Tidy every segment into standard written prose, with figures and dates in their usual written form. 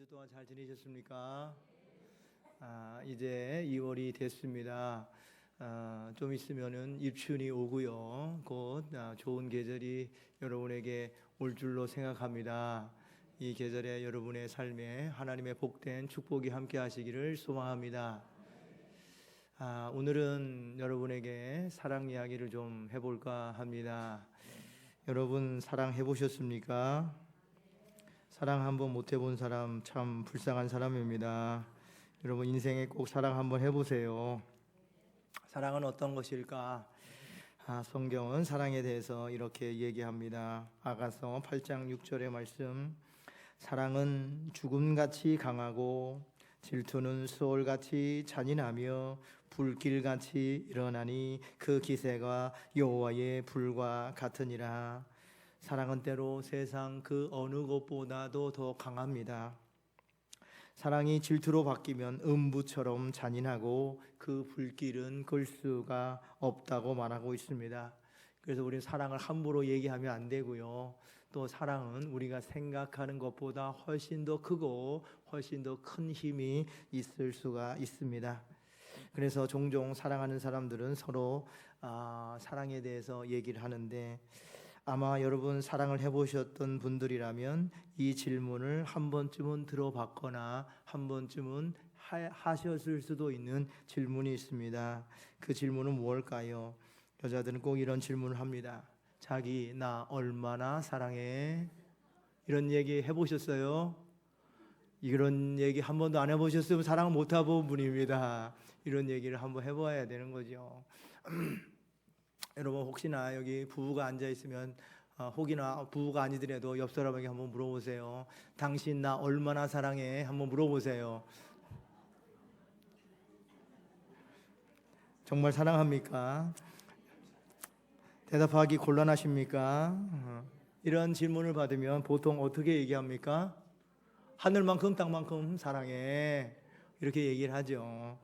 주 동안 잘 지내셨습니까? 이제 2월이 됐습니다. 좀 있으면은 입춘이 오고요. 곧 좋은 계절이 여러분에게 올 줄로 생각합니다. 이 계절에 여러분의 삶에 하나님의 복된 축복이 함께 하시기를 소망합니다. 오늘은 여러분에게 사랑 이야기를 좀 해볼까 합니다. 여러분 사랑해 보셨습니까? 사랑 한번 못 해본 사람 참 불쌍한 사람입니다. 여러분 인생에 꼭 사랑 한번 해보세요. 사랑은 어떤 것일까? 성경은 사랑에 대해서 이렇게 얘기합니다. 아가서 8장 6절의 말씀. 사랑은 죽음같이 강하고 질투는 수월같이 잔인하며 불길같이 일어나니 그 기세가 여호와의 불과 같으니라. 사랑은 때로 세상 그 어느 것보다도 더 강합니다. 사랑이 질투로 바뀌면 음부처럼 잔인하고 그 불길은 끌 수가 없다고 말하고 있습니다. 그래서 우리는 사랑을 함부로 얘기하면 안 되고요. 또 사랑은 우리가 생각하는 것보다 훨씬 더 크고 훨씬 더 큰 힘이 있을 수가 있습니다. 그래서 종종 사랑하는 사람들은 서로 사랑에 대해서 얘기를 하는데, 아마 여러분 사랑을 해보셨던 분들이라면 이 질문을 한 번쯤은 들어봤거나 한 번쯤은 하셨을 수도 있는 질문이 있습니다. 그 질문은 무엇일까요? 여자들은 꼭 이런 질문을 합니다. 자기 나 얼마나 사랑해? 이런 얘기 해보셨어요? 이런 얘기 한 번도 안 해보셨으면 사랑을 못 해본 분입니다. 이런 얘기를 한번 해봐야 되는 거죠. 여러분 혹시나 여기 부부가 앉아 있으면 혹이나 부부가 아니더라도 옆 사람에게 한번 물어보세요. 당신 나 얼마나 사랑해? 한번 물어보세요. 정말 사랑합니까? 대답하기 곤란하십니까? 이런 질문을 받으면 보통 어떻게 얘기합니까? 하늘만큼 땅만큼 사랑해, 이렇게 얘기를 하죠.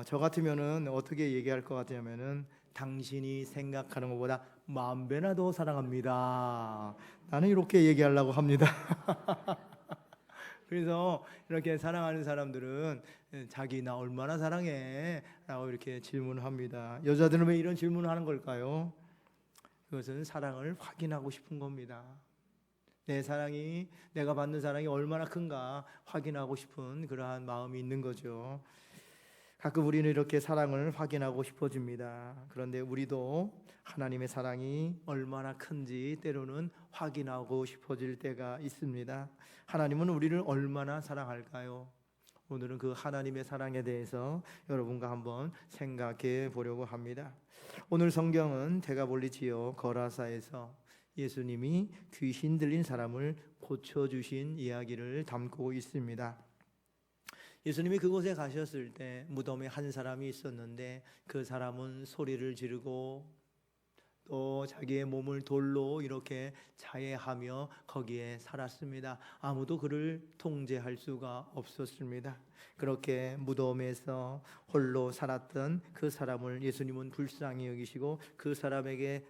저 같으면은 어떻게 얘기할 것 같냐면은 당신이 생각하는 것보다 10,000배나 더 사랑합니다. 나는 이렇게 얘기하려고 합니다. 그래서 이렇게 사랑하는 사람들은 자기 나 얼마나 사랑해? 라고 이렇게 질문을 합니다. 여자들은 왜 이런 질문을 하는 걸까요? 그것은 사랑을 확인하고 싶은 겁니다. 내 사랑이, 내가 받는 사랑이 얼마나 큰가 확인하고 싶은 그러한 마음이 있는 거죠. 가끔 우리는 이렇게 사랑을 확인하고 싶어집니다. 그런데 우리도 하나님의 사랑이 얼마나 큰지 때로는 확인하고 싶어질 때가 있습니다. 하나님은 우리를 얼마나 사랑할까요? 오늘은 그 하나님의 사랑에 대해서 여러분과 한번 생각해 보려고 합니다. 오늘 성경은 데가볼리 거라사에서 예수님이 귀신 들린 사람을 고쳐주신 이야기를 담고 있습니다. 예수님이 그곳에 가셨을 때 무덤에 한 사람이 있었는데 그 사람은 소리를 지르고 또 자기의 몸을 돌로 이렇게 자해하며 거기에 살았습니다. 아무도 그를 통제할 수가 없었습니다. 그렇게 무덤에서 홀로 살았던 그 사람을 예수님은 불쌍히 여기시고 그 사람에게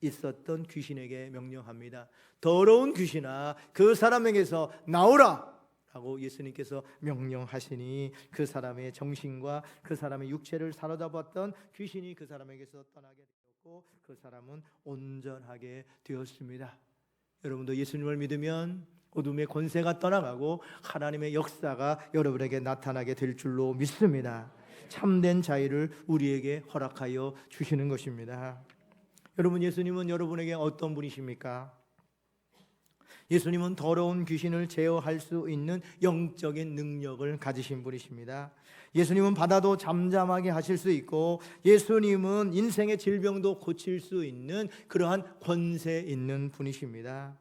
있었던 귀신에게 명령합니다. 더러운 귀신아, 그 사람에게서 나오라! 라고 예수님께서 명령하시니 그 사람의 정신과 그 사람의 육체를 사로잡았던 귀신이 그 사람에게서 떠나게 되었고 그 사람은 온전하게 되었습니다. 여러분도 예수님을 믿으면 어둠의 권세가 떠나가고 하나님의 역사가 여러분에게 나타나게 될 줄로 믿습니다. 참된 자유를 우리에게 허락하여 주시는 것입니다. 여러분, 예수님은 여러분에게 어떤 분이십니까? 예수님은 더러운 귀신을 제어할 수 있는 영적인 능력을 가지신 분이십니다. 예수님은 바다도 잠잠하게 하실 수 있고 예수님은 인생의 질병도 고칠 수 있는 그러한 권세 있는 분이십니다.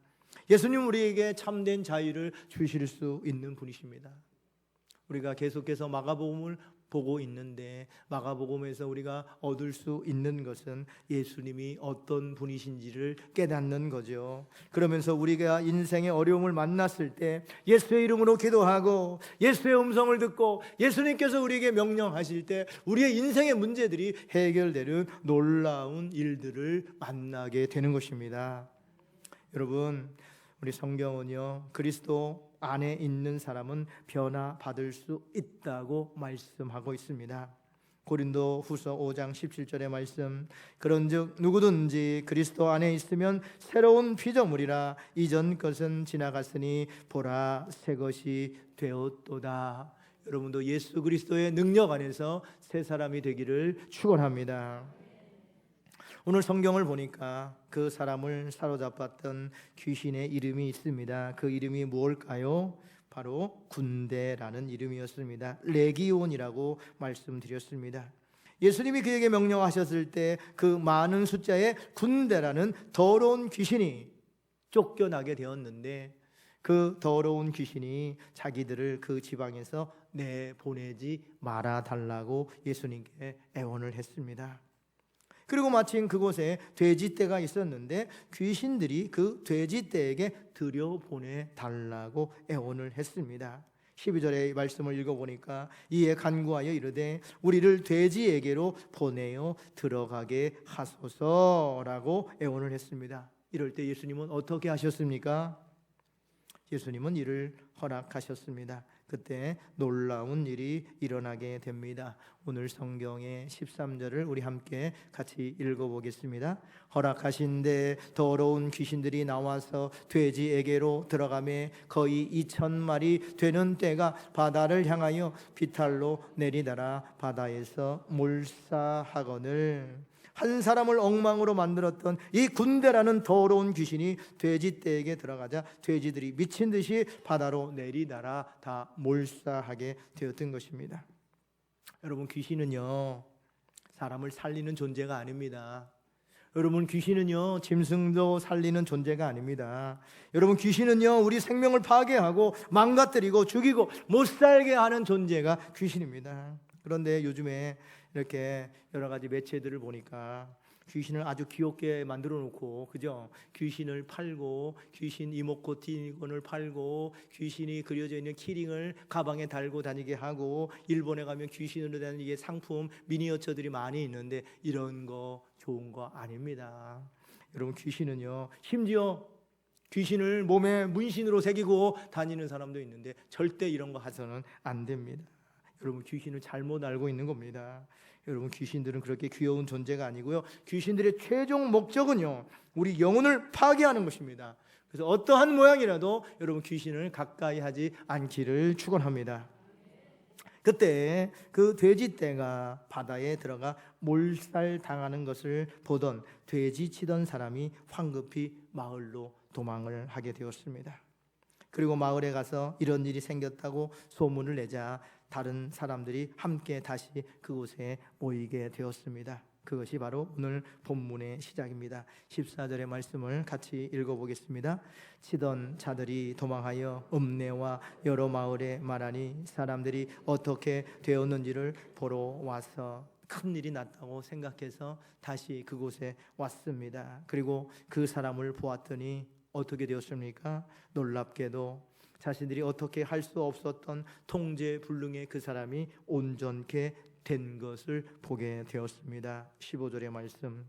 예수님은 우리에게 참된 자유를 주실 수 있는 분이십니다. 우리가 계속해서 마가복음을 보고 있는데 마가복음에서 우리가 얻을 수 있는 것은 예수님이 어떤 분이신지를 깨닫는 거죠. 그러면서 우리가 인생의 어려움을 만났을 때 예수의 이름으로 기도하고 예수의 음성을 듣고 예수님께서 우리에게 명령하실 때 우리의 인생의 문제들이 해결되는 놀라운 일들을 만나게 되는 것입니다. 여러분, 우리 성경은요, 그리스도 안에 있는 사람은 변화받을 수 있다고 말씀하고 있습니다. 고린도 후서 5장 17절의 말씀, 그런즉 누구든지 그리스도 안에 있으면 새로운 피조물이라, 이전 것은 지나갔으니 보라 새 것이 되었도다. 여러분도 예수 그리스도의 능력 안에서 새 사람이 되기를 축원합니다. 오늘 성경을 보니까 그 사람을 사로잡았던 귀신의 이름이 있습니다. 그 이름이 무엇일까요? 바로 군대라는 이름이었습니다. 레기온이라고 말씀드렸습니다. 예수님이 그에게 명령하셨을 때 그 많은 숫자의 군대라는 더러운 귀신이 쫓겨나게 되었는데, 그 더러운 귀신이 자기들을 그 지방에서 내보내지 말아달라고 예수님께 애원을 했습니다. 그리고 마침 그곳에 돼지떼가 있었는데 귀신들이 그 돼지떼에게 들여보내달라고 애원을 했습니다. 12절의 말씀을 읽어보니까 이에 간구하여 이르되 우리를 돼지에게로 보내어 들어가게 하소서라고 애원을 했습니다. 이럴 때 예수님은 어떻게 하셨습니까? 예수님은 이를 허락하셨습니다. 그때 놀라운 일이 일어나게 됩니다. 오늘 성경의 13절을 우리 함께 같이 읽어보겠습니다. 허락하신데 더러운 귀신들이 나와서 돼지에게로 들어가매 거의 2,000마리 되는 떼가 바다를 향하여 비탈로 내리다라 바다에서 몰사하거늘. 한 사람을 엉망으로 만들었던 이 군대라는 더러운 귀신이 돼지떼에게 들어가자 돼지들이 미친 듯이 바다로 내리다라 다 몰사하게 되었던 것입니다. 여러분, 귀신은요 사람을 살리는 존재가 아닙니다. 여러분, 귀신은요 짐승도 살리는 존재가 아닙니다. 여러분, 귀신은요 우리 생명을 파괴하고 망가뜨리고 죽이고 못살게 하는 존재가 귀신입니다. 그런데 요즘에 이렇게 여러 가지 매체들을 보니까 귀신을 아주 귀엽게 만들어 놓고, 그죠? 귀신을 팔고, 귀신 이모코티콘을 팔고, 귀신이 그려져 있는 키링을 가방에 달고 다니게 하고, 일본에 가면 귀신으로 된 이게 상품 미니어처들이 많이 있는데 이런 거 좋은 거 아닙니다. 여러분, 귀신은요 심지어 귀신을 몸에 문신으로 새기고 다니는 사람도 있는데 절대 이런 거 해서는 안 됩니다. 여러분, 귀신을 잘못 알고 있는 겁니다. 여러분, 귀신들은 그렇게 귀여운 존재가 아니고요, 귀신들의 최종 목적은요 우리 영혼을 파괴하는 것입니다. 그래서 어떠한 모양이라도 여러분 귀신을 가까이 하지 않기를 축원합니다. 그때 그 돼지떼가 바다에 들어가 몰살당하는 것을 보던 돼지 치던 사람이 황급히 마을로 도망을 하게 되었습니다. 그리고 마을에 가서 이런 일이 생겼다고 소문을 내자 다른 사람들이 함께 다시 그곳에 모이게 되었습니다. 그것이 바로 오늘 본문의 시작입니다. 14절의 말씀을 같이 읽어보겠습니다. 치던 자들이 도망하여 읍내와 여러 마을에 말하니 사람들이 어떻게 되었는지를 보러 와서 큰일이 났다고 생각해서 다시 그곳에 왔습니다. 그리고 그 사람을 보았더니 어떻게 되었습니까? 놀랍게도 자신들이 어떻게 할 수 없었던 통제불능의 그 사람이 온전케 된 것을 보게 되었습니다. 15절의 말씀,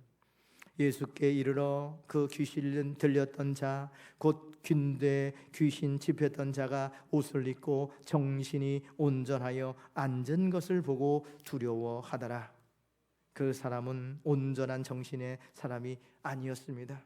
예수께 이르러 그 귀신 들렸던 자 곧 군대 귀신 집혔던 자가 옷을 입고 정신이 온전하여 앉은 것을 보고 두려워하더라. 그 사람은 온전한 정신의 사람이 아니었습니다.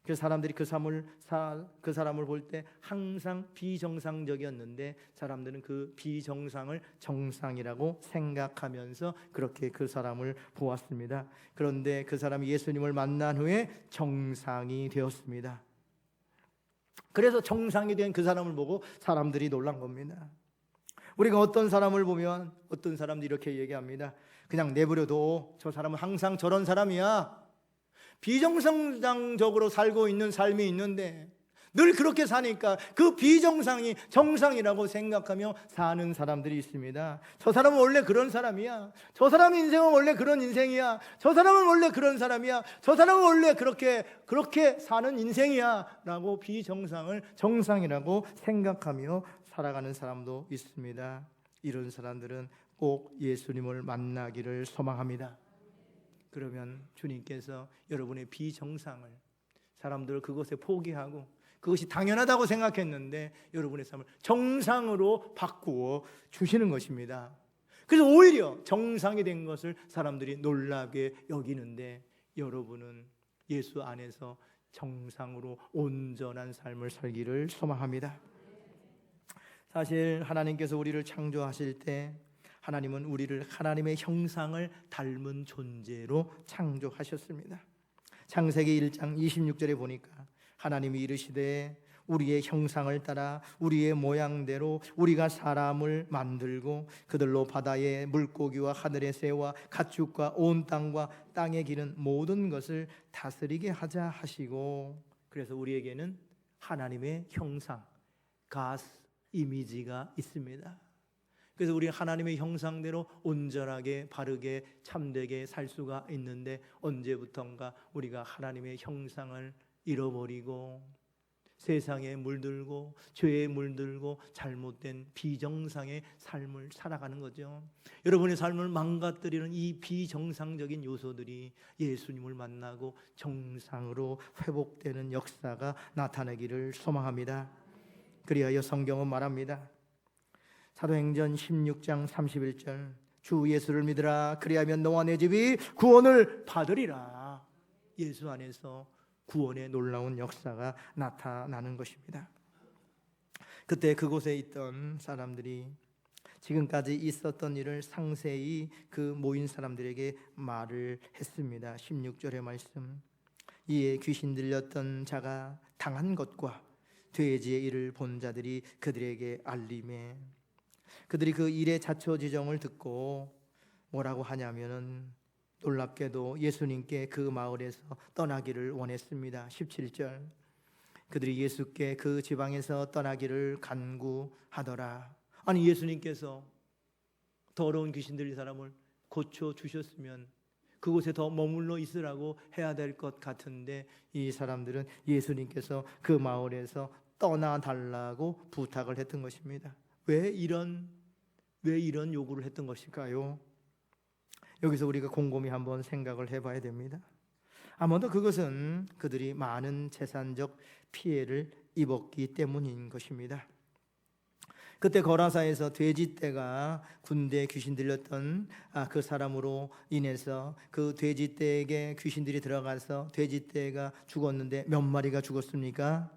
그 사람들이 그 사람을 볼 때 항상 비정상적이었는데 사람들은 그 비정상을 정상이라고 생각하면서 그렇게 그 사람을 보았습니다. 그런데 그 사람이 예수님을 만난 후에 정상이 되었습니다. 그래서 정상이 된 그 사람을 보고 사람들이 놀란 겁니다. 우리가 어떤 사람을 보면 어떤 사람들이 이렇게 얘기합니다. 그냥 내버려둬, 저 사람은 항상 저런 사람이야. 비정상적으로 살고 있는 삶이 있는데 늘 그렇게 사니까 그 비정상이 정상이라고 생각하며 사는 사람들이 있습니다. 저 사람은 원래 그런 사람이야. 저 사람의 인생은 원래 그런 인생이야. 저 사람은 원래 그런 사람이야. 저 사람은 원래 그렇게 사는 인생이야 라고 비정상을 정상이라고 생각하며 살아가는 사람도 있습니다. 이런 사람들은 꼭 예수님을 만나기를 소망합니다. 그러면 주님께서 여러분의 비정상을 사람들 그것에 포기하고 그것이 당연하다고 생각했는데 여러분의 삶을 정상으로 바꾸어 주시는 것입니다. 그래서 오히려 정상이 된 것을 사람들이 놀라게 여기는데 여러분은 예수 안에서 정상으로 온전한 삶을 살기를 소망합니다. 사실 하나님께서 우리를 창조하실 때 하나님은 우리를 하나님의 형상을 닮은 존재로 창조하셨습니다. 창세기 1장 26절에 보니까 하나님이 이르시되 우리의 형상을 따라 우리의 모양대로 우리가 사람을 만들고 그들로 바다의 물고기와 하늘의 새와 가축과 온 땅과 땅에 기는 모든 것을 다스리게 하자 하시고, 그래서 우리에게는 하나님의 형상, God's 이미지가 있습니다. 그래서 우리 하나님의 형상대로 온전하게 바르게 참되게 살 수가 있는데 언제부턴가 우리가 하나님의 형상을 잃어버리고 세상에 물들고 죄에 물들고 잘못된 비정상의 삶을 살아가는 거죠. 여러분의 삶을 망가뜨리는 이 비정상적인 요소들이 예수님을 만나고 정상으로 회복되는 역사가 나타나기를 소망합니다. 그리하여 성경은 말합니다. 사도행전 16장 31절 주 예수를 믿으라 그리하면 너와 내 집이 구원을 받으리라. 예수 안에서 구원의 놀라운 역사가 나타나는 것입니다. 그때 그곳에 있던 사람들이 지금까지 있었던 일을 상세히 그 모인 사람들에게 말을 했습니다. 16절의 말씀, 이에 귀신 들렸던 자가 당한 것과 돼지의 일을 본 자들이 그들에게 알림해, 그들이 그 일의 자초지종을 듣고 뭐라고 하냐면은 놀랍게도 예수님께 그 마을에서 떠나기를 원했습니다. 17절 그들이 예수께 그 지방에서 떠나기를 간구하더라. 아니 예수님께서 더러운 귀신 들린 사람을 고쳐주셨으면 그곳에 더 머물러 있으라고 해야 될 것 같은데 이 사람들은 예수님께서 그 마을에서 떠나달라고 부탁을 했던 것입니다. 왜 이런 요구를 했던 것일까요? 여기서 우리가 곰곰이 한번 생각을 해봐야 됩니다. 아마도 그것은 그들이 많은 재산적 피해를 입었기 때문인 것입니다. 그때 거라사에서 돼지떼가 군대에 귀신 들렸던 그 사람으로 인해서 그 돼지떼에게 귀신들이 들어가서 돼지떼가 죽었는데 몇 마리가 죽었습니까?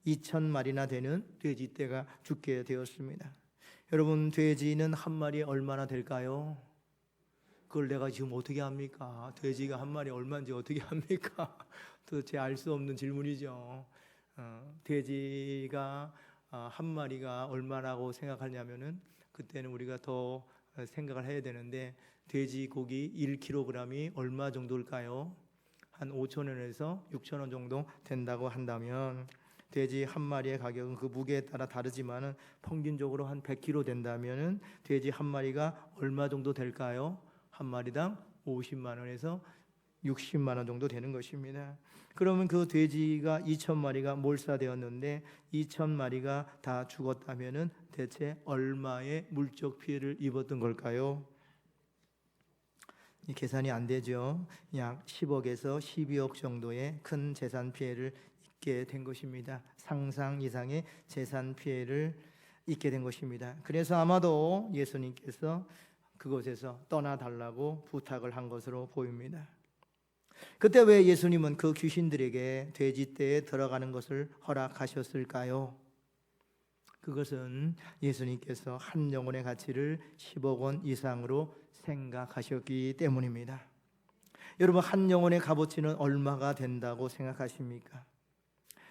2,000마리나 되는 돼지떼가 죽게 되었습니다. 여러분, 돼지는 한 마리에 얼마나 될까요? 그걸 내가 지금 어떻게 합니까? 돼지가 한 마리에 얼마인지 어떻게 합니까? 도대체 알 수 없는 질문이죠. 돼지가 한 마리가 얼마라고 생각하냐면은 그때는 우리가 더 생각을 해야 되는데 돼지 고기 1kg이 얼마 정도일까요? 한 5,000원에서 6,000원 정도 된다고 한다면 돼지 한 마리의 가격은 그 무게에 따라 다르지만은 평균적으로 한 100kg 된다면은 돼지 한 마리가 얼마 정도 될까요? 한 마리당 50만 원에서 60만 원 정도 되는 것입니다. 그러면 그 돼지가 2,000마리가 몰사되었는데 2,000마리가 다 죽었다면은 대체 얼마의 물적 피해를 입었던 걸까요? 이 계산이 안 되죠. 약 10억에서 12억 정도의 큰 재산 피해를 입게 된 것입니다. 상상 이상의 재산 피해를 입게 된 것입니다. 그래서 아마도 예수님께서 그곳에서 떠나달라고 부탁을 한 것으로 보입니다. 그때 왜 예수님은 그 귀신들에게 돼지떼에 들어가는 것을 허락하셨을까요? 그것은 예수님께서 한 영혼의 가치를 10억 원 이상으로 생각하셨기 때문입니다. 여러분, 한 영혼의 값어치는 얼마가 된다고 생각하십니까?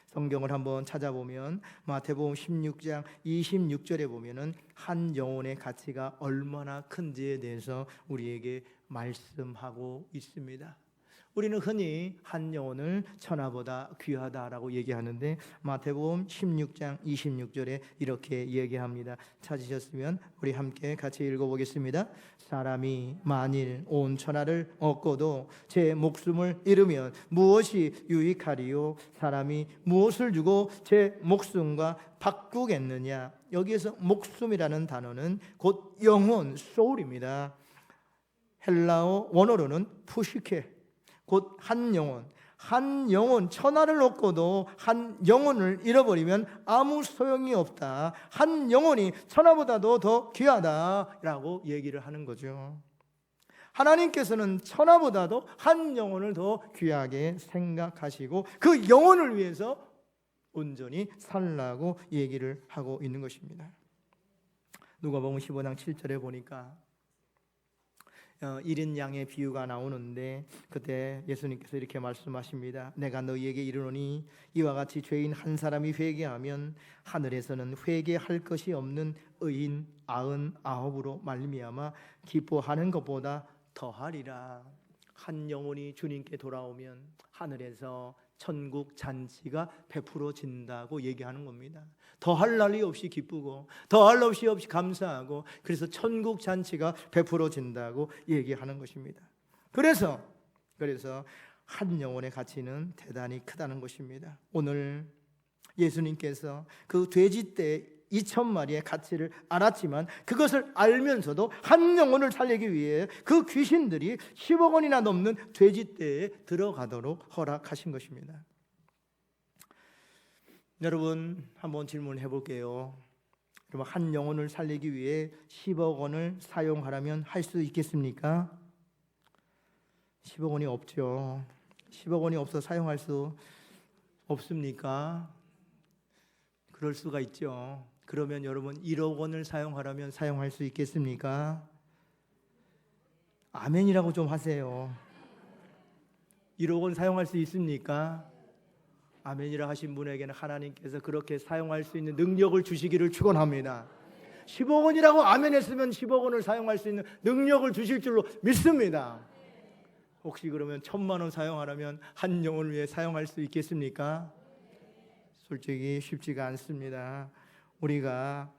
성경을 한번 찾아보면 마태복음 16장 26절에 보면은 한 영혼의 가치가 얼마나 큰지에 대해서 우리에게 말씀하고 있습니다. 우리는 흔히 한 영혼을 천하보다 귀하다라고 얘기하는데 마태복음 16장 26절에 이렇게 얘기합니다. 찾으셨으면 우리 함께 같이 읽어보겠습니다. 사람이 만일 온 천하를 얻고도 제 목숨을 잃으면 무엇이 유익하리요? 사람이 무엇을 주고 제 목숨과 바꾸겠느냐? 여기에서 목숨이라는 단어는 곧 영혼, soul입니다. 헬라어 원어로는 푸시케, 곧 한 영혼, 한 영혼, 천하를 얻고도 한 영혼을 잃어버리면 아무 소용이 없다. 한 영혼이 천하보다도 더 귀하다라고 얘기를 하는 거죠. 하나님께서는 천하보다도 한 영혼을 더 귀하게 생각하시고 그 영혼을 위해서 온전히 살라고 얘기를 하고 있는 것입니다. 누가복음 15장 7절에 보니까 1인 양의 비유가 나오는데 그때 예수님께서 이렇게 말씀하십니다. 내가 너희에게 이르노니 이와 같이 죄인 한 사람이 회개하면 하늘에서는 회개할 것이 없는 의인 99으로 말미암아 기뻐하는 것보다 더하리라. 한 영혼이 주님께 돌아오면 하늘에서 천국 잔치가 베풀어진다고 얘기하는 겁니다. 더할 날이 없이 기쁘고 더할 날 없이 감사하고 그래서 천국 잔치가 베풀어진다고 얘기하는 것입니다. 그래서 한 영혼의 가치는 대단히 크다는 것입니다. 오늘 예수님께서 그 돼지떼 2,000마리의 가치를 알았지만 그것을 알면서도 한 영혼을 살리기 위해 그 귀신들이 10억 원이나 넘는 돼지떼에 들어가도록 허락하신 것입니다. 여러분 한번 질문해 볼게요. 그럼 한 영혼을 살리기 위해 10억 원을 사용하라면 할 수 있겠습니까? 10억 원이 없죠. 10억 원이 없어 사용할 수 없습니까? 그럴 수가 있죠. 그러면 여러분 1억 원을 사용하라면 사용할 수 있겠습니까? 아멘이라고 좀 하세요. 1억 원 사용할 수 있습니까? 아멘이라 하신 분에게는 하나님께서 그렇게 사용할 수 있는 능력을 주시기를 축원합니다. 10억 원이라고 아멘 했으면 10억 원을 사용할 수 있는 능력을 주실 줄로 믿습니다. 혹시 그러면 1,000만 원 사용하라면 한 영혼을 위해 사용할 수 있겠습니까? 솔직히 쉽지가 않습니다. 우리가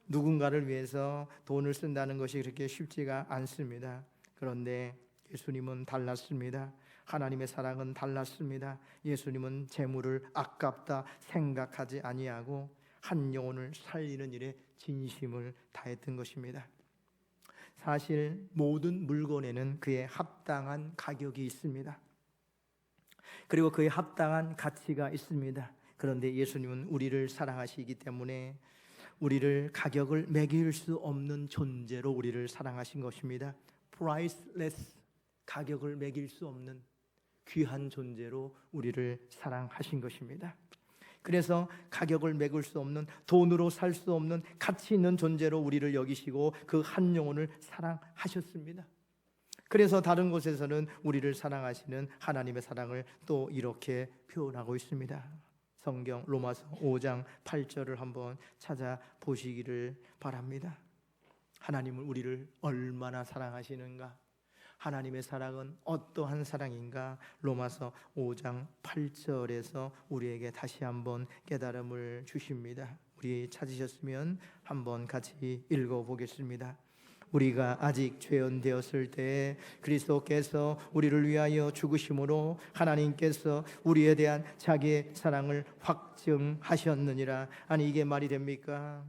누군가를 위해서 돈을 쓴다는 것이 그렇게 쉽지가 않습니다. 그런데 예수님은 달랐습니다. 하나님의 사랑은 달랐습니다. 예수님은 재물을 아깝다 생각하지 아니하고 한 영혼을 살리는 일에 진심을 다했던 것입니다. 사실 모든 물건에는 그에 합당한 가격이 있습니다. 그리고 그에 합당한 가치가 있습니다. 그런데 예수님은 우리를 사랑하시기 때문에 우리를 가격을 매길 수 없는 존재로 우리를 사랑하신 것입니다. priceless, 가격을 매길 수 없는 귀한 존재로 우리를 사랑하신 것입니다. 그래서 가격을 매길 수 없는, 돈으로 살 수 없는 가치 있는 존재로 우리를 여기시고 그 한 영혼을 사랑하셨습니다. 그래서 다른 곳에서는 우리를 사랑하시는 하나님의 사랑을 또 이렇게 표현하고 있습니다. 성경 로마서 5장 8절을 한번 찾아보시기를 바랍니다. 하나님은 우리를 얼마나 사랑하시는가? 하나님의 사랑은 어떠한 사랑인가? 로마서 5장 8절에서 우리에게 다시 한번 깨달음을 주십니다. 우리 찾으셨으면 한번 같이 읽어보겠습니다. 우리가 아직 죄인되었을 때 그리스도께서 우리를 위하여 죽으심으로 하나님께서 우리에 대한 자기의 사랑을 확증하셨느니라. 아니 이게 말이 됩니까?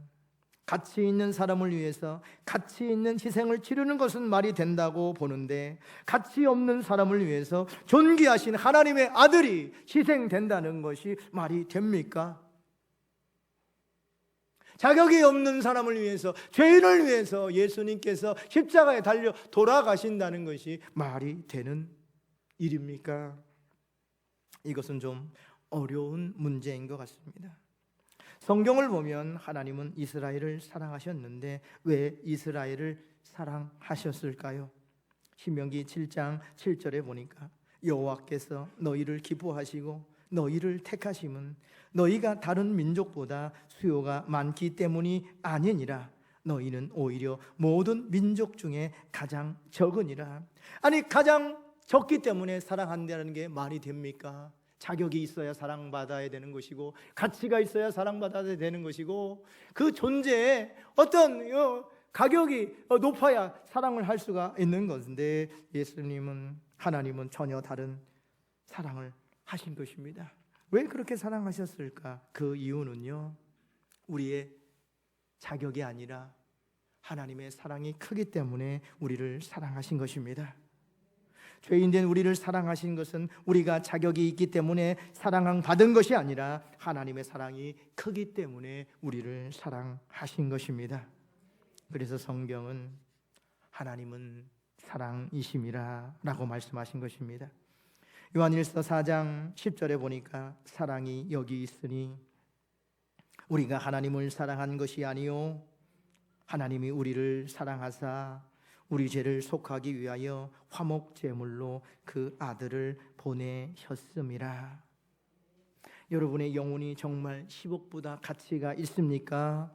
가치 있는 사람을 위해서 가치 있는 희생을 치르는 것은 말이 된다고 보는데 가치 없는 사람을 위해서 존귀하신 하나님의 아들이 희생된다는 것이 말이 됩니까? 자격이 없는 사람을 위해서, 죄인을 위해서 예수님께서 십자가에 달려 돌아가신다는 것이 말이 되는 일입니까? 이것은 좀 어려운 문제인 것 같습니다. 성경을 보면 하나님은 이스라엘을 사랑하셨는데 왜 이스라엘을 사랑하셨을까요? 신명기 7장 7절에 보니까 여호와께서 너희를 기뻐하시고 너희를 택하심은 너희가 다른 민족보다 수요가 많기 때문이 아니니라. 너희는 오히려 모든 민족 중에 가장 적으니라. 아니 가장 적기 때문에 사랑한다는 게 말이 됩니까? 자격이 있어야 사랑받아야 되는 것이고 가치가 있어야 사랑받아야 되는 것이고 그 존재에 어떤 가격이 높아야 사랑을 할 수가 있는 것인데 예수님은, 하나님은 전혀 다른 사랑을 하신 것입니다. 왜 그렇게 사랑하셨을까? 그 이유는요, 우리의 자격이 아니라 하나님의 사랑이 크기 때문에 우리를 사랑하신 것입니다. 죄인된 우리를 사랑하신 것은 우리가 자격이 있기 때문에 사랑받은 것이 아니라 하나님의 사랑이 크기 때문에 우리를 사랑하신 것입니다. 그래서 성경은 하나님은 사랑이심이라 라고 말씀하신 것입니다. 요한일서 4장 10절에 보니까 사랑이 여기 있으니 우리가 하나님을 사랑한 것이 아니요 하나님이 우리를 사랑하사 우리 죄를 속하기 위하여 화목제물로 그 아들을 보내셨음이라. 여러분의 영혼이 정말 10억보다 가치가 있습니까?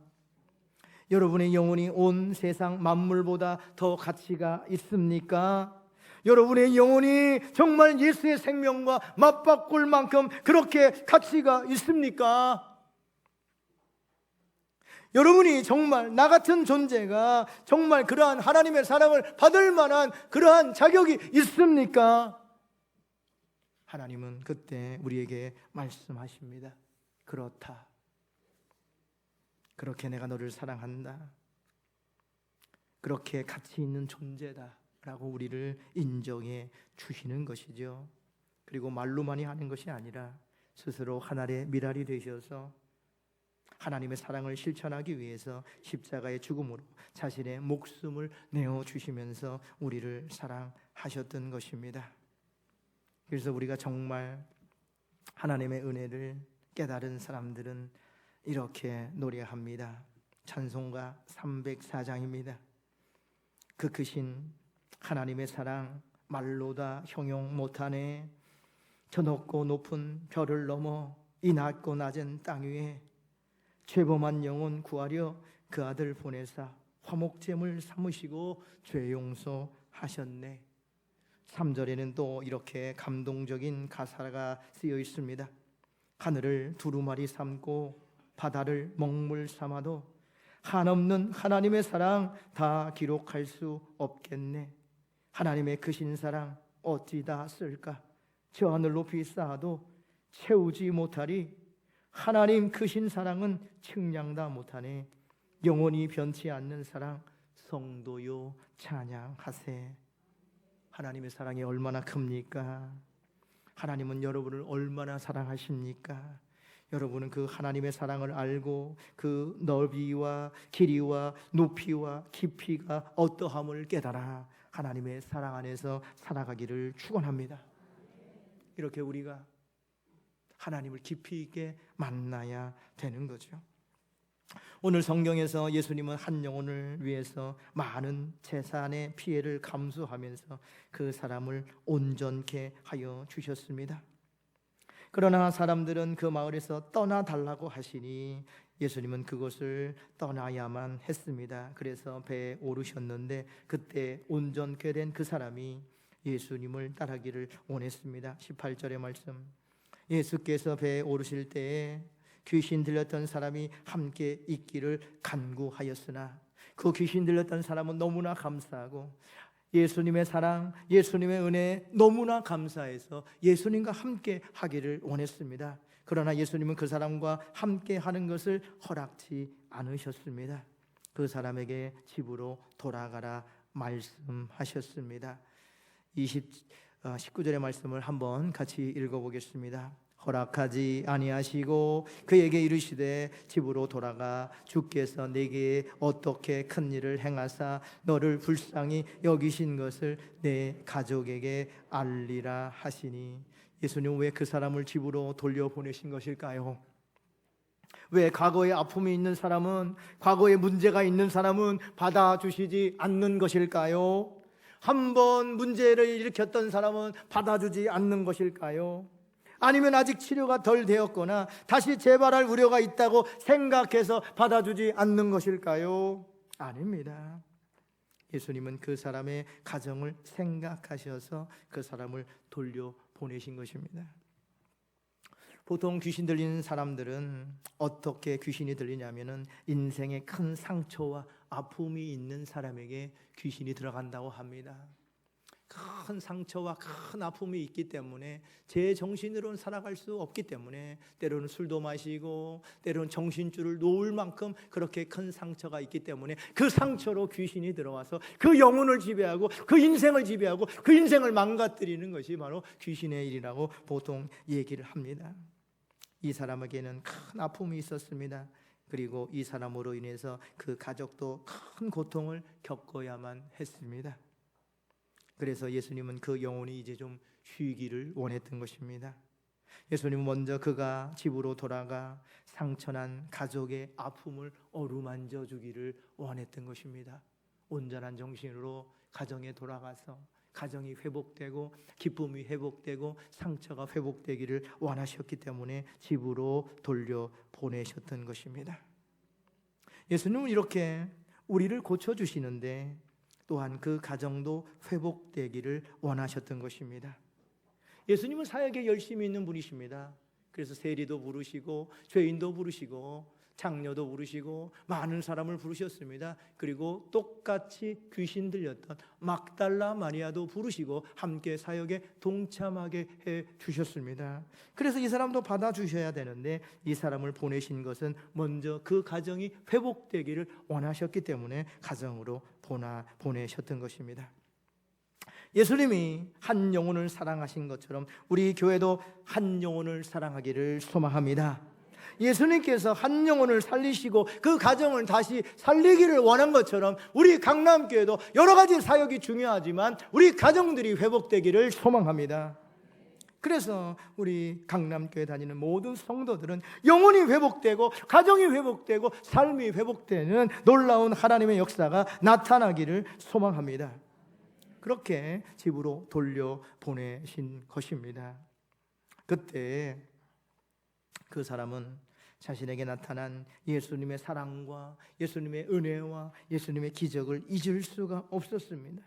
여러분의 영혼이 온 세상 만물보다 더 가치가 있습니까? 여러분의 영혼이 정말 예수의 생명과 맞바꿀 만큼 그렇게 가치가 있습니까? 여러분이 정말 나 같은 존재가 정말 그러한 하나님의 사랑을 받을 만한 그러한 자격이 있습니까? 하나님은 그때 우리에게 말씀하십니다. 그렇다. 그렇게 내가 너를 사랑한다. 그렇게 가치 있는 존재다 라고 우리를 인정해 주시는 것이죠. 그리고 말로만이 하는 것이 아니라 스스로 하늘의 미랄이 되셔서 하나님의 사랑을 실천하기 위해서 십자가의 죽음으로 자신의 목숨을 내어주시면서 우리를 사랑하셨던 것입니다. 그래서 우리가 정말 하나님의 은혜를 깨달은 사람들은 이렇게 노래합니다. 찬송가 304장입니다. 그 크신 하나님의 사랑 말로 다 형용 못하네. 저 높고 높은 별을 넘어 이 낮고 낮은 땅 위에 죄범한 영혼 구하려 그 아들 보내사 화목제물 삼으시고 죄 용서하셨네. 3절에는 또 이렇게 감동적인 가사가 쓰여 있습니다. 하늘을 두루마리 삼고 바다를 먹물 삼아도 한없는 하나님의 사랑 다 기록할 수 없겠네. 하나님의 크신 사랑 어찌 다 쓸까? 저 하늘 높이 쌓아도 채우지 못하리. 하나님 크신 사랑은 측량 다 못하네. 영원히 변치 않는 사랑 성도요 찬양하세. 하나님의 사랑이 얼마나 큽니까? 하나님은 여러분을 얼마나 사랑하십니까? 여러분은 그 하나님의 사랑을 알고 그 넓이와 길이와 높이와 깊이가 어떠함을 깨달아 하나님의 사랑 안에서 살아가기를 축원합니다. 이렇게 우리가 하나님을 깊이 있게 만나야 되는 거죠. 오늘 성경에서 예수님은 한 영혼을 위해서 많은 재산의 피해를 감수하면서 그 사람을 온전케 하여 주셨습니다. 그러나 사람들은 그 마을에서 떠나달라고 하시니 예수님은 그곳을 떠나야만 했습니다. 그래서 배에 오르셨는데 그때 온전케 된 그 사람이 예수님을 따르기를 원했습니다. 18절의 말씀, 예수께서 배에 오르실 때에 귀신 들렸던 사람이 함께 있기를 간구하였으나 그 귀신 들렸던 사람은 너무나 감사하고 예수님의 사랑, 예수님의 은혜에 너무나 감사해서 예수님과 함께 하기를 원했습니다. 그러나 예수님은 그 사람과 함께 하는 것을 허락치 않으셨습니다. 그 사람에게 집으로 돌아가라 말씀하셨습니다. 19절의 말씀을 한번 같이 읽어보겠습니다. 허락하지 아니하시고 그에게 이르시되 집으로 돌아가 주께서 내게 어떻게 큰 일을 행하사 너를 불쌍히 여기신 것을 내 가족에게 알리라 하시니. 예수님은 왜 그 사람을 집으로 돌려보내신 것일까요? 왜 과거에 아픔이 있는 사람은, 과거에 문제가 있는 사람은 받아주시지 않는 것일까요? 한번 문제를 일으켰던 사람은 받아주지 않는 것일까요? 아니면 아직 치료가 덜 되었거나 다시 재발할 우려가 있다고 생각해서 받아주지 않는 것일까요? 아닙니다. 예수님은 그 사람의 가정을 생각하셔서 그 사람을 돌려보내신 것입니다. 보통 귀신 들리는 사람들은 어떻게 귀신이 들리냐면은 인생에 큰 상처와 아픔이 있는 사람에게 귀신이 들어간다고 합니다. 큰 상처와 큰 아픔이 있기 때문에 제 정신으로는 살아갈 수 없기 때문에 때로는 술도 마시고 때로는 정신줄을 놓을 만큼 그렇게 큰 상처가 있기 때문에 그 상처로 귀신이 들어와서 그 영혼을 지배하고 그 인생을 지배하고 그 인생을 망가뜨리는 것이 바로 귀신의 일이라고 보통 얘기를 합니다. 이 사람에게는 큰 아픔이 있었습니다. 그리고 이 사람으로 인해서 그 가족도 큰 고통을 겪어야만 했습니다. 그래서 예수님은 그 영혼이 이제 좀 쉬기를 원했던 것입니다. 예수님은 먼저 그가 집으로 돌아가 상처난 가족의 아픔을 어루만져 주기를 원했던 것입니다. 온전한 정신으로 가정에 돌아가서 가정이 회복되고 기쁨이 회복되고 상처가 회복되기를 원하셨기 때문에 집으로 돌려보내셨던 것입니다. 예수님은 이렇게 우리를 고쳐주시는데 또한 그 가정도 회복되기를 원하셨던 것입니다. 예수님은 사역에 열심히 있는 분이십니다. 그래서 세리도 부르시고 죄인도 부르시고 장녀도 부르시고 많은 사람을 부르셨습니다. 그리고 똑같이 귀신 들렸던 막달라 마리아도 부르시고 함께 사역에 동참하게 해 주셨습니다. 그래서 이 사람도 받아주셔야 되는데 이 사람을 보내신 것은 먼저 그 가정이 회복되기를 원하셨기 때문에 가정으로 보내셨던 것입니다. 예수님이 한 영혼을 사랑하신 것처럼 우리 교회도 한 영혼을 사랑하기를 소망합니다. 예수님께서 한 영혼을 살리시고 그 가정을 다시 살리기를 원한 것처럼 우리 강남교회도 여러 가지 사역이 중요하지만 우리 가정들이 회복되기를 소망합니다. 그래서 우리 강남교회 다니는 모든 성도들은 영혼이 회복되고 가정이 회복되고 삶이 회복되는 놀라운 하나님의 역사가 나타나기를 소망합니다. 그렇게 집으로 돌려보내신 것입니다. 그때 그 사람은 자신에게 나타난 예수님의 사랑과 예수님의 은혜와 예수님의 기적을 잊을 수가 없었습니다.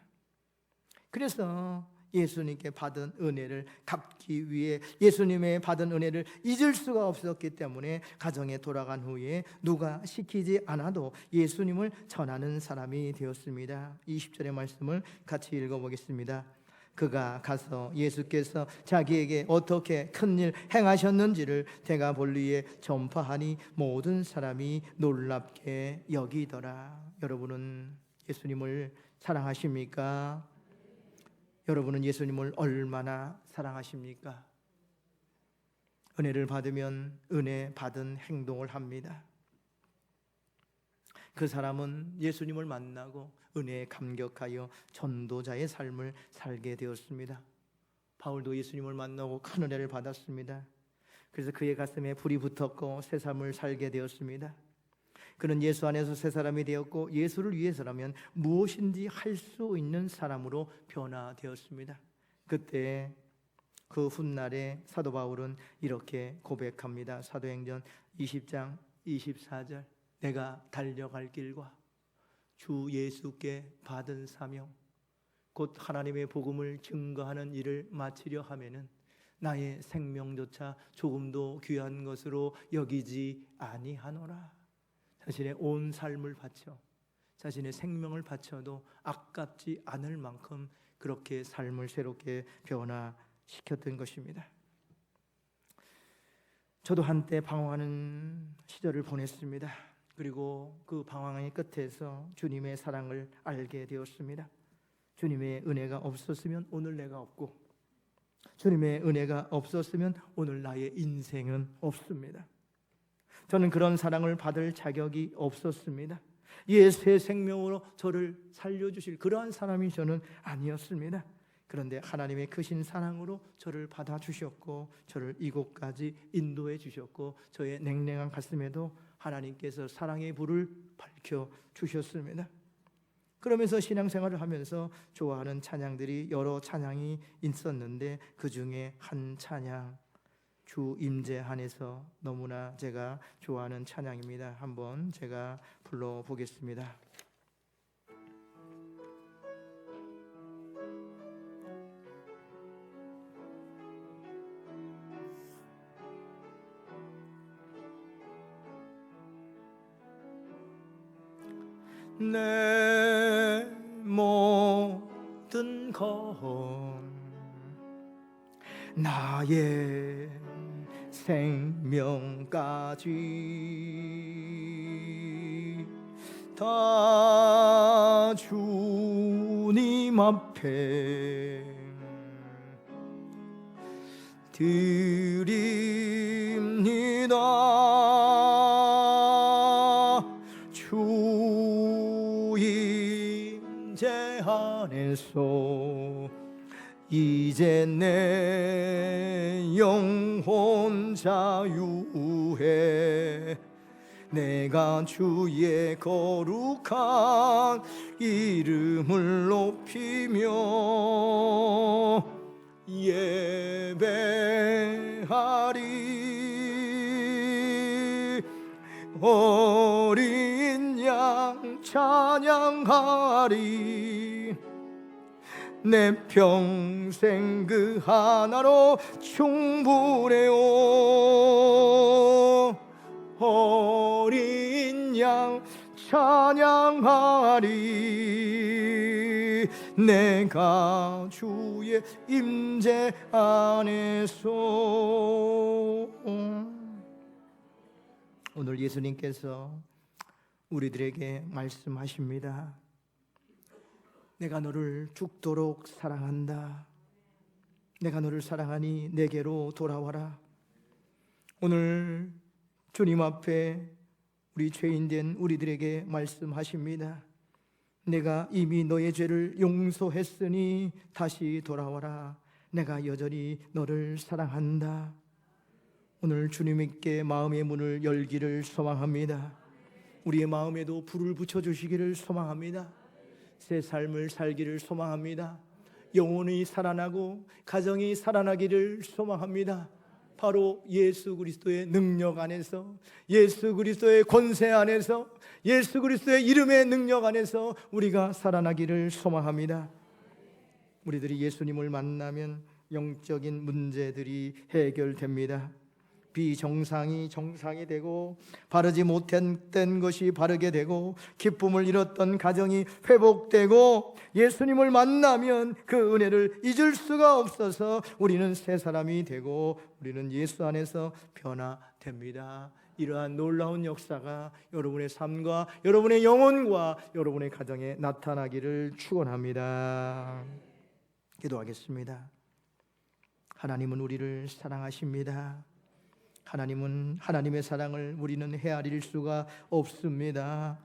그래서 예수님께 받은 은혜를 갚기 위해 예수님의 받은 은혜를 잊을 수가 없었기 때문에 가정에 돌아간 후에 누가 시키지 않아도 예수님을 전하는 사람이 되었습니다. 20절의 말씀을 같이 읽어보겠습니다. 그가 가서 예수께서 자기에게 어떻게 큰일 행하셨는지를 대가볼리에 전파하니 모든 사람이 놀랍게 여기더라. 여러분은 예수님을 사랑하십니까? 여러분은 예수님을 얼마나 사랑하십니까? 은혜를 받으면 은혜 받은 행동을 합니다. 그 사람은 예수님을 만나고 은혜에 감격하여 전도자의 삶을 살게 되었습니다. 바울도 예수님을 만나고 큰 은혜를 받았습니다. 그래서 그의 가슴에 불이 붙었고 새 삶을 살게 되었습니다. 그는 예수 안에서 새 사람이 되었고 예수를 위해서라면 무엇인지 할 수 있는 사람으로 변화되었습니다. 그때 그 훗날에 사도 바울은 이렇게 고백합니다. 사도행전 20장 24절 내가 달려갈 길과 주 예수께 받은 사명 곧 하나님의 복음을 증거하는 일을 마치려 하면은 나의 생명조차 조금도 귀한 것으로 여기지 아니하노라. 자신의 온 삶을 바쳐 자신의 생명을 바쳐도 아깝지 않을 만큼 그렇게 삶을 새롭게 변화시켰던 것입니다. 저도 한때 방황하는 시절을 보냈습니다. 그리고 그 방황의 끝에서 주님의 사랑을 알게 되었습니다. 주님의 은혜가 없었으면 오늘 내가 없고 주님의 은혜가 없었으면 오늘 나의 인생은 없습니다. 저는 그런 사랑을 받을 자격이 없었습니다. 새 생명으로 저를 살려주실 그러한 사람이 저는 아니었습니다. 그런데 하나님의 크신 사랑으로 저를 받아주셨고 저를 이곳까지 인도해 주셨고 저의 냉랭한 가슴에도 하나님께서 사랑의 불을 밝혀주셨습니다. 그러면서 신앙생활을 하면서 좋아하는 찬양들이 여러 찬양이 있었는데 그 중에 한 찬양 주 임재한에서 너무나 제가 좋아하는 찬양입니다. 한번 제가 불러보겠습니다. 내 모든 건 나의 생명까지 다 주님 앞에 드립니다. 주 임재 안에서 이제 내 영혼 자유해 내가 주의 거룩한 이름을 높이며 예배하리. 어린 양 찬양하리. 내 평생 그 하나로 충분해요. 어린 양 찬양하리. 내가 주의 임재 안에서. 오늘 예수님께서 우리들에게 말씀하십니다. 내가 너를 죽도록 사랑한다. 내가 너를 사랑하니 내게로 돌아와라. 오늘 주님 앞에 우리 죄인된 우리들에게 말씀하십니다. 내가 이미 너의 죄를 용서했으니 다시 돌아와라. 내가 여전히 너를 사랑한다. 오늘 주님께 마음의 문을 열기를 소망합니다. 우리의 마음에도 불을 붙여주시기를 소망합니다. 새 삶을 살기를 소망합니다. 영혼이 살아나고 가정이 살아나기를 소망합니다. 바로 예수 그리스도의 능력 안에서, 예수 그리스도의 권세 안에서, 예수 그리스도의 이름의 능력 안에서 우리가 살아나기를 소망합니다. 우리들이 예수님을 만나면 영적인 문제들이 해결됩니다. 비정상이 정상이 되고, 바르지 못했던 것이 바르게 되고, 기쁨을 잃었던 가정이 회복되고, 예수님을 만나면 그 은혜를 잊을 수가 없어서 우리는 새 사람이 되고, 우리는 예수 안에서 변화됩니다. 이러한 놀라운 역사가 여러분의 삶과 여러분의 영혼과 여러분의 가정에 나타나기를 축원합니다. 기도하겠습니다. 하나님은 우리를 사랑하십니다. 하나님은 하나님의 사랑을 우리는 헤아릴 수가 없습니다.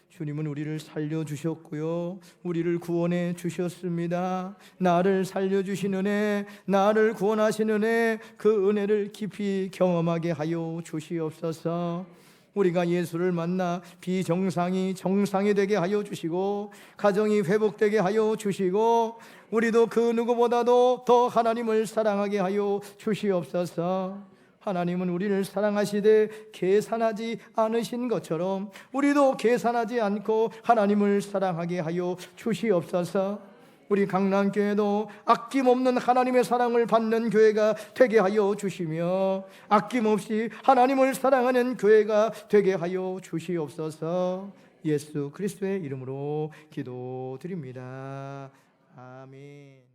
주님은 우리를 살려주셨고요, 우리를 구원해 주셨습니다. 나를 살려주신 은혜, 나를 구원하신 은혜, 그 은혜를 깊이 경험하게 하여 주시옵소서. 우리가 예수를 만나 비정상이 정상이 되게 하여 주시고, 가정이 회복되게 하여 주시고, 우리도 그 누구보다도 더 하나님을 사랑하게 하여 주시옵소서. 하나님은 우리를 사랑하시되 계산하지 않으신 것처럼 우리도 계산하지 않고 하나님을 사랑하게 하여 주시옵소서. 우리 강남교회도 아낌없는 하나님의 사랑을 받는 교회가 되게 하여 주시며, 아낌없이 하나님을 사랑하는 교회가 되게 하여 주시옵소서. 예수 그리스도의 이름으로 기도드립니다. 아멘.